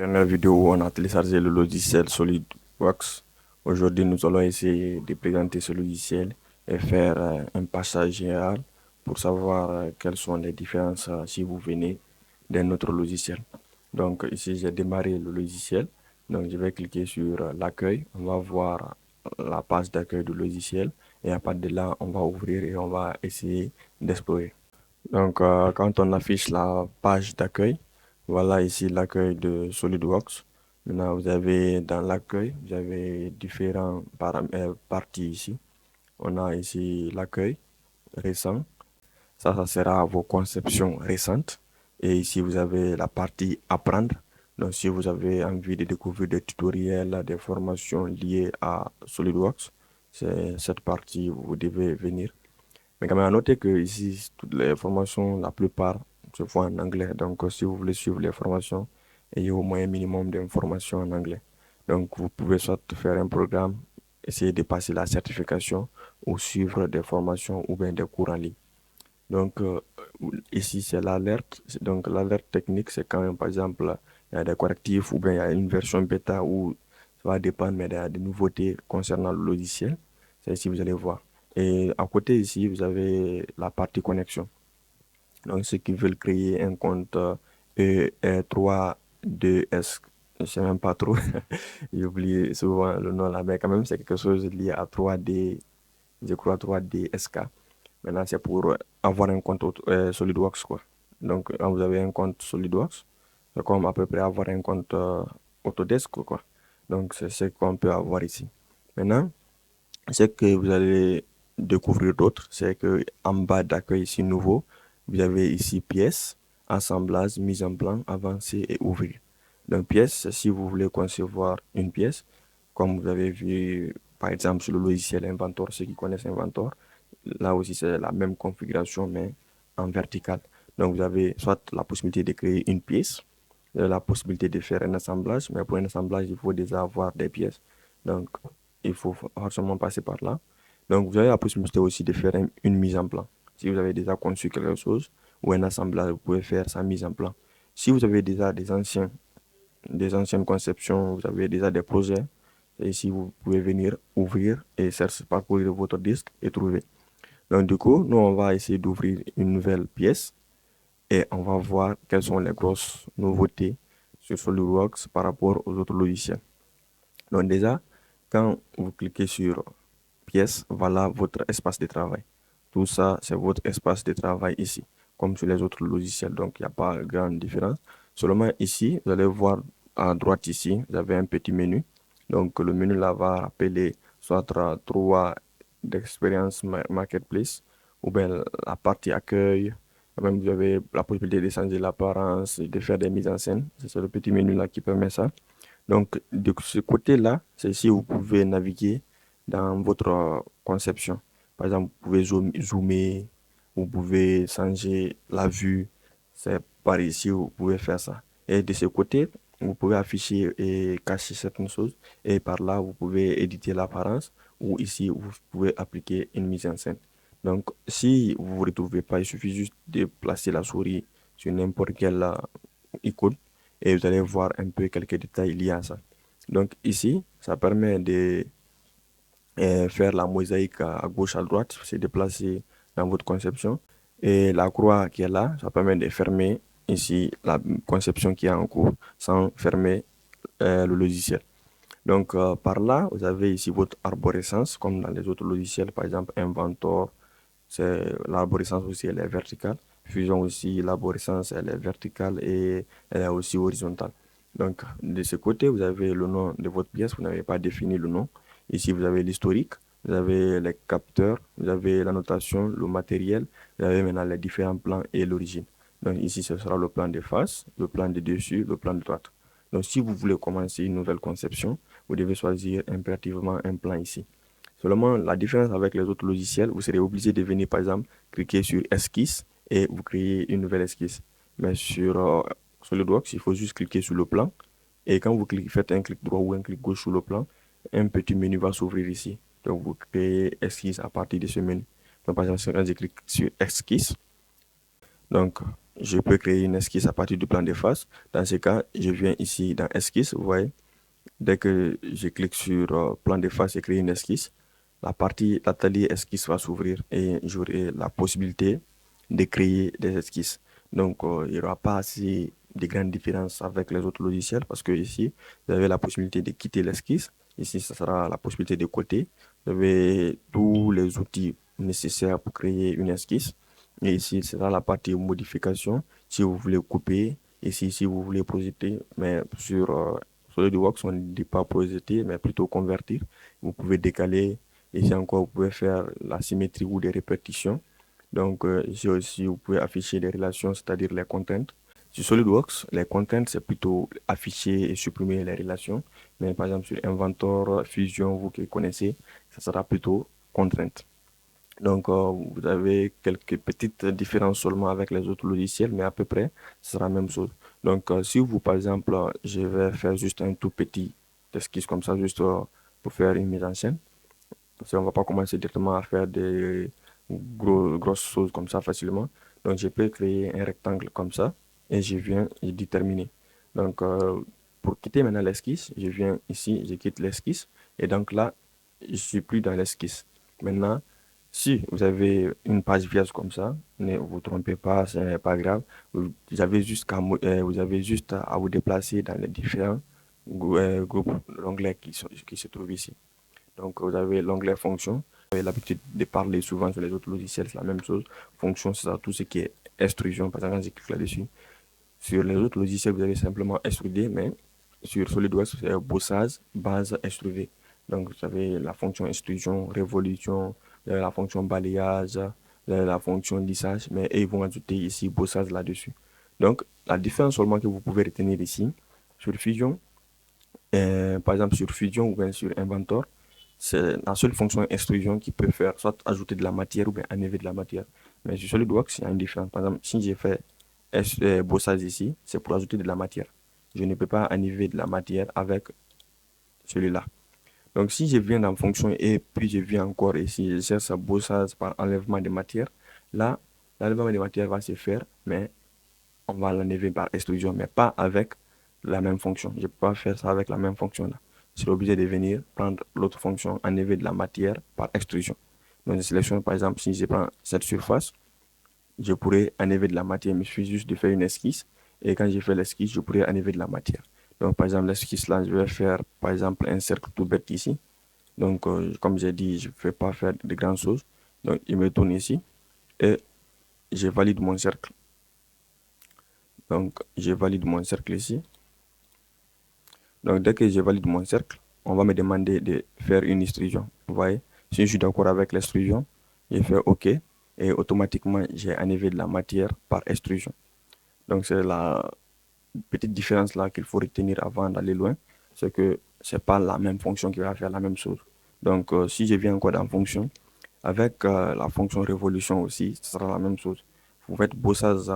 Dernière vidéo où on a téléchargé le logiciel SolidWorks. Aujourd'hui, nous allons essayer de présenter ce logiciel et faire un passage général pour savoir quelles sont les différences si vous venez d'un autre logiciel. Donc ici, j'ai démarré le logiciel. Donc je vais cliquer sur l'accueil. On va voir la page d'accueil du logiciel et à partir de là, on va ouvrir et on va essayer d'explorer. Donc, quand on affiche la page d'accueil, voilà ici l'accueil de SolidWorks. Maintenant, vous avez dans l'accueil, vous avez différents parties ici. On a ici l'accueil récent. Ça sera vos conceptions récentes. Et ici, vous avez la partie apprendre. Donc, si vous avez envie de découvrir des tutoriels, des formations liées à SolidWorks, c'est cette partie où vous devez venir. Mais quand même, à noter que ici, toutes les formations, la plupart se font en anglais. Donc, si vous voulez suivre les formations, ayez au moins un minimum d'informations en anglais. Donc, vous pouvez soit faire un programme, essayer de passer la certification ou suivre des formations ou bien des cours en ligne. Donc, ici, c'est l'alerte. Donc, l'alerte technique, c'est quand même, par exemple, il y a des correctifs ou bien il y a une version bêta où ça va dépendre, mais il y a des nouveautés concernant le logiciel. C'est ici, vous allez voir. Et à côté, ici, vous avez la partie connexion. Donc, ceux qui veulent créer un compte E3-2S, je ne sais même pas trop, j'ai oublié souvent le nom là, mais quand même, c'est quelque chose lié à 3D, je crois 3D SK. Maintenant, c'est pour avoir un compte SolidWorks, quoi. Donc, quand vous avez un compte SolidWorks, c'est comme à peu près avoir un compte Autodesk, quoi. Donc, c'est ce qu'on peut avoir ici. Maintenant, ce que vous allez découvrir d'autre, c'est que en bas d'accueil ici nouveau, vous avez ici pièces, assemblage, mise en plan, avancer et ouvrir. Donc, pièce, c'est si vous voulez concevoir une pièce, comme vous avez vu par exemple sur le logiciel Inventor, ceux qui connaissent Inventor, là aussi, c'est la même configuration, mais en vertical. Donc, vous avez soit la possibilité de créer une pièce, la possibilité de faire un assemblage, mais pour un assemblage, il faut déjà avoir des pièces. Donc, il faut forcément passer par là. Donc, vous avez la possibilité aussi de faire une mise en plan. Si vous avez déjà conçu quelque chose ou un assemblage, vous pouvez faire sa mise en plan. Si vous avez déjà des anciennes conceptions, vous avez déjà des projets, et ici, vous pouvez venir ouvrir et chercher, parcourir votre disque et trouver. Donc, du coup, nous, on va essayer d'ouvrir une nouvelle pièce et on va voir quelles sont les grosses nouveautés sur SolidWorks par rapport aux autres logiciels. Donc, déjà, quand vous cliquez sur pièce, voilà votre espace de travail. Tout ça, c'est votre espace de travail ici, comme sur les autres logiciels. Donc, il n'y a pas de grande différence. Seulement ici, vous allez voir à droite ici, vous avez un petit menu. Donc, le menu là va rappeler soit trois d'expérience marketplace ou bien la partie accueil. Même vous avez la possibilité de changer l'apparence, de faire des mises en scène. C'est le petit menu là qui permet ça. Donc, de ce côté-là, c'est ici où vous pouvez naviguer dans votre conception. Par exemple, vous pouvez zoomer, vous pouvez changer la vue. C'est par ici où vous pouvez faire ça. Et de ce côté, vous pouvez afficher et cacher certaines choses. Et par là, vous pouvez éditer l'apparence. Ou ici, vous pouvez appliquer une mise en scène. Donc, si vous ne vous retrouvez pas, il suffit juste de placer la souris sur n'importe quelle icône et vous allez voir un peu quelques détails liés à ça. Donc ici, ça permet de faire la mosaïque à gauche, à droite, se déplacer dans votre conception. Et la croix qui est là, ça permet de fermer ici la conception qui est en cours sans fermer le logiciel. Donc par là, vous avez ici votre arborescence, comme dans les autres logiciels, par exemple Inventor, c'est l'arborescence aussi, elle est verticale. Fusion aussi, l'arborescence, elle est verticale et elle est aussi horizontale. Donc, de ce côté, vous avez le nom de votre pièce, vous n'avez pas défini le nom. Ici, vous avez l'historique, vous avez les capteurs, vous avez la notation, le matériel, vous avez maintenant les différents plans et l'origine. Donc, ici, ce sera le plan de face, le plan de dessus, le plan de droite. Donc, si vous voulez commencer une nouvelle conception, vous devez choisir impérativement un plan ici. Seulement, la différence avec les autres logiciels, vous serez obligé de venir, par exemple, cliquer sur Esquisse et vous créez une nouvelle esquisse. Mais sur SolidWorks, il faut juste cliquer sur le plan. Et quand vous faites un clic droit ou un clic gauche sur le plan, un petit menu va s'ouvrir ici. Donc, vous créez Esquisse à partir de ce menu. Donc, par exemple, quand je clique sur Esquisse, donc je peux créer une esquisse à partir du plan de face. Dans ce cas, je viens ici dans esquisse, vous voyez. Dès que je clique sur plan de face et créer une esquisse, l'atelier esquisse va s'ouvrir et j'aurai la possibilité de créer des esquisses. Donc, il n'y aura pas assez de grandes différences avec les autres logiciels parce que ici, vous avez la possibilité de quitter l'esquisse. Ici, ça sera la possibilité de côté. Vous avez tous les outils nécessaires pour créer une esquisse. Et ici, ce sera la partie modification. Si vous voulez couper, ici, si vous voulez projeter, mais sur SolidWorks, on ne dit pas projeter, mais plutôt convertir. Vous pouvez décaler. Ici encore, vous pouvez faire la symétrie ou des répétitions. Donc, ici aussi, vous pouvez afficher les relations, c'est-à-dire les contraintes. Sur SolidWorks, les contraintes, c'est plutôt afficher et supprimer les relations. Mais par exemple, sur Inventor, Fusion, vous qui connaissez, ça sera plutôt contrainte. Donc, vous avez quelques petites différences seulement avec les autres logiciels, mais à peu près, ce sera la même chose. Donc, si vous, par exemple, je vais faire juste un tout petit esquisse comme ça, juste pour faire une mise en scène. Parce qu'on ne va pas commencer directement à faire des grosses choses comme ça facilement. Donc, je peux créer un rectangle comme ça et je viens, je dis terminer. Donc, pour quitter maintenant l'esquisse, je viens ici, je quitte l'esquisse et donc là, je suis plus dans l'esquisse. Maintenant, si vous avez une page vierge comme ça, ne vous trompez pas, ce n'est pas grave. Vous avez juste à vous déplacer dans les différents groupes d'onglets qui se trouvent ici. Donc, vous avez l'onglet fonction. Vous avez l'habitude de parler souvent sur les autres logiciels, c'est la même chose. Fonction, c'est tout ce qui est extrusion. Par exemple, quand je clique là-dessus, sur les autres logiciels, vous avez simplement extruder, mais sur SolidWorks, c'est bossage, base, extruder. Donc, vous avez la fonction extrusion, révolution, vous avez la fonction balayage, vous avez la fonction lissage, mais ils vont ajouter ici bossage là-dessus. Donc, la différence seulement que vous pouvez retenir ici, sur Fusion, par exemple sur Fusion ou bien sur Inventor, c'est la seule fonction extrusion qui peut faire soit ajouter de la matière ou bien enlever de la matière. Mais sur SolidWorks, il y a une différence. Par exemple, si j'ai fait bossage ici, c'est pour ajouter de la matière. Je ne peux pas enlever de la matière avec celui-là. Donc, si je viens dans fonction et puis je viens encore ici, je cherche à bossage par enlèvement de matière, là, l'enlèvement de matière va se faire, mais on va l'enlever par extrusion, mais pas avec la même fonction. Je ne peux pas faire ça avec la même fonction là. Je suis obligé de venir prendre l'autre fonction, enlever de la matière par extrusion. Donc, je sélectionne par exemple, si je prends cette surface, je pourrais enlever de la matière. Il me suffit juste de faire une esquisse. Et quand j'ai fait l'esquisse, je pourrais enlever de la matière. Donc, par exemple, l'esquisse là, je vais faire par exemple un cercle tout bête ici. Donc, comme j'ai dit, je ne vais pas faire de grandes choses. Donc, il me tourne ici et je valide mon cercle. Donc, je valide mon cercle ici. Donc, dès que je valide mon cercle, on va me demander de faire une extrusion. Vous voyez, si je suis d'accord avec l'extrusion, je fais OK et automatiquement, j'ai enlevé de la matière par extrusion. Donc, c'est la petite différence là qu'il faut retenir avant d'aller loin. C'est que ce n'est pas la même fonction qui va faire la même chose. Donc, si je viens encore dans fonction, avec la fonction révolution aussi, ce sera la même chose. Vous faites bossage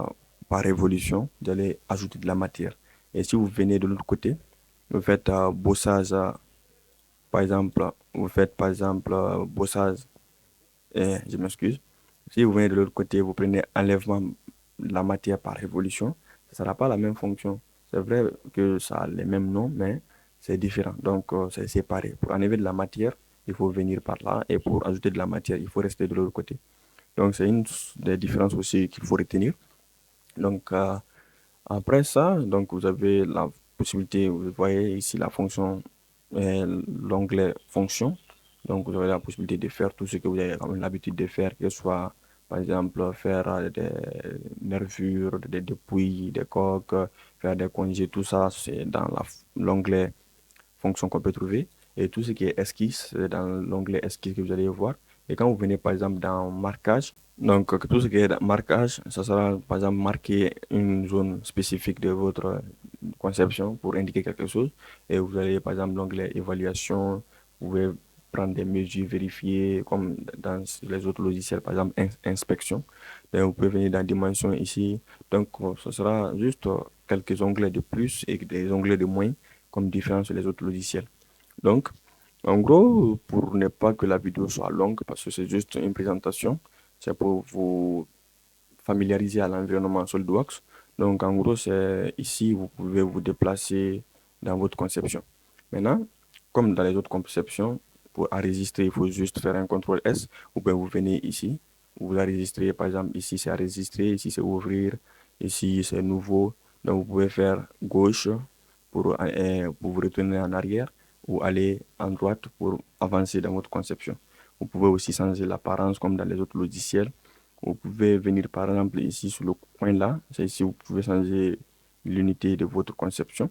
par révolution, vous allez ajouter de la matière. Et si vous venez de l'autre côté, vous faites bossage, par exemple, vous faites par exemple bossage, je m'excuse. Si vous venez de l'autre côté, vous prenez enlèvement de la matière par révolution, ce ne sera pas la même fonction. C'est vrai que ça a les mêmes noms, mais c'est différent. Donc, c'est séparé. Pour enlever de la matière, il faut venir par là. Et pour ajouter de la matière, il faut rester de l'autre côté. Donc, c'est une des différences aussi qu'il faut retenir. Donc, après ça, donc vous avez la possibilité, vous voyez ici la fonction, l'onglet fonction. Donc vous avez la possibilité de faire tout ce que vous avez l'habitude de faire, que ce soit par exemple faire des nervures, des dépouilles, des coques, faire des congés, tout ça, c'est dans l'onglet fonction qu'on peut trouver. Et tout ce qui est esquisse, c'est dans l'onglet esquisse que vous allez voir. Et quand vous venez par exemple dans marquage, donc tout ce qui est marquage, ça sera par exemple marquer une zone spécifique de votre conception pour indiquer quelque chose. Et vous allez par exemple l'onglet évaluation, vous pouvez prendre des mesures, vérifier comme dans les autres logiciels, par exemple inspection. Et vous pouvez venir dans dimension ici. Donc ce sera juste quelques onglets de plus et des onglets de moins comme différent sur les autres logiciels. Donc, en gros, pour ne pas que la vidéo soit longue, parce que c'est juste une présentation, c'est pour vous familiariser à l'environnement SolidWorks. Donc, en gros, c'est ici, vous pouvez vous déplacer dans votre conception. Maintenant, comme dans les autres conceptions, pour enregistrer, il faut juste faire un CTRL S, ou bien vous venez ici, vous enregistrez, par exemple, ici c'est enregistrer, ici c'est ouvrir, ici c'est nouveau. Donc, vous pouvez faire gauche pour vous retourner en arrière ou aller en droite pour avancer dans votre conception. Vous pouvez aussi changer l'apparence comme dans les autres logiciels. Vous pouvez venir par exemple ici sur le coin là, c'est ici où vous pouvez changer l'unité de votre conception.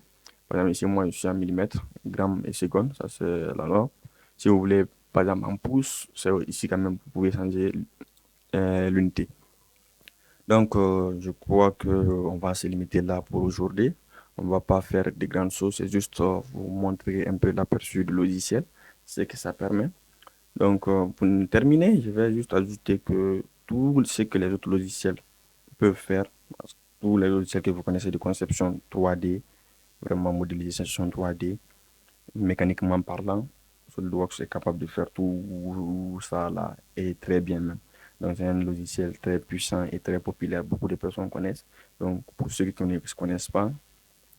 Par exemple ici moi je suis en millimètres, grammes et secondes, ça c'est la norme. Si vous voulez par exemple en pouces, c'est ici quand même vous pouvez changer l'unité. Donc je crois que on va se limiter là pour aujourd'hui. On va pas faire de grandes choses, c'est juste vous montrer un peu l'aperçu du logiciel, ce que ça permet. Donc, pour terminer, je vais juste ajouter que tout ce que les autres logiciels peuvent faire, parce que tous les logiciels que vous connaissez de conception 3D, vraiment modélisation 3D, mécaniquement parlant, SolidWorks est capable de faire tout ça là et très bien même. Donc, c'est un logiciel très puissant et très populaire. Beaucoup de personnes connaissent. Donc, pour ceux qui ne connaissent pas,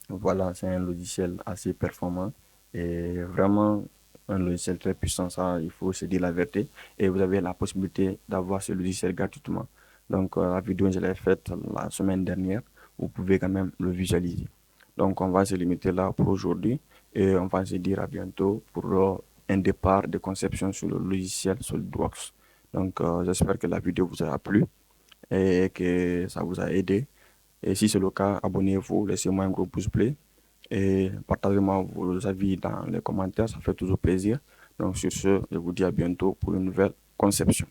voilà, c'est un logiciel assez performant et vraiment un logiciel très puissant, ça, il faut se dire la vérité. Et vous avez la possibilité d'avoir ce logiciel gratuitement. Donc, la vidéo, je l'ai faite la semaine dernière. Vous pouvez quand même le visualiser. Donc, on va se limiter là pour aujourd'hui et on va se dire à bientôt pour un départ de conception sur le logiciel SolidWorks. Donc, j'espère que la vidéo vous aura plu et que ça vous a aidé. Et si c'est le cas, abonnez-vous, laissez-moi un gros pouce bleu et partagez-moi vos avis dans les commentaires, ça fait toujours plaisir. Donc sur ce, je vous dis à bientôt pour une nouvelle conception.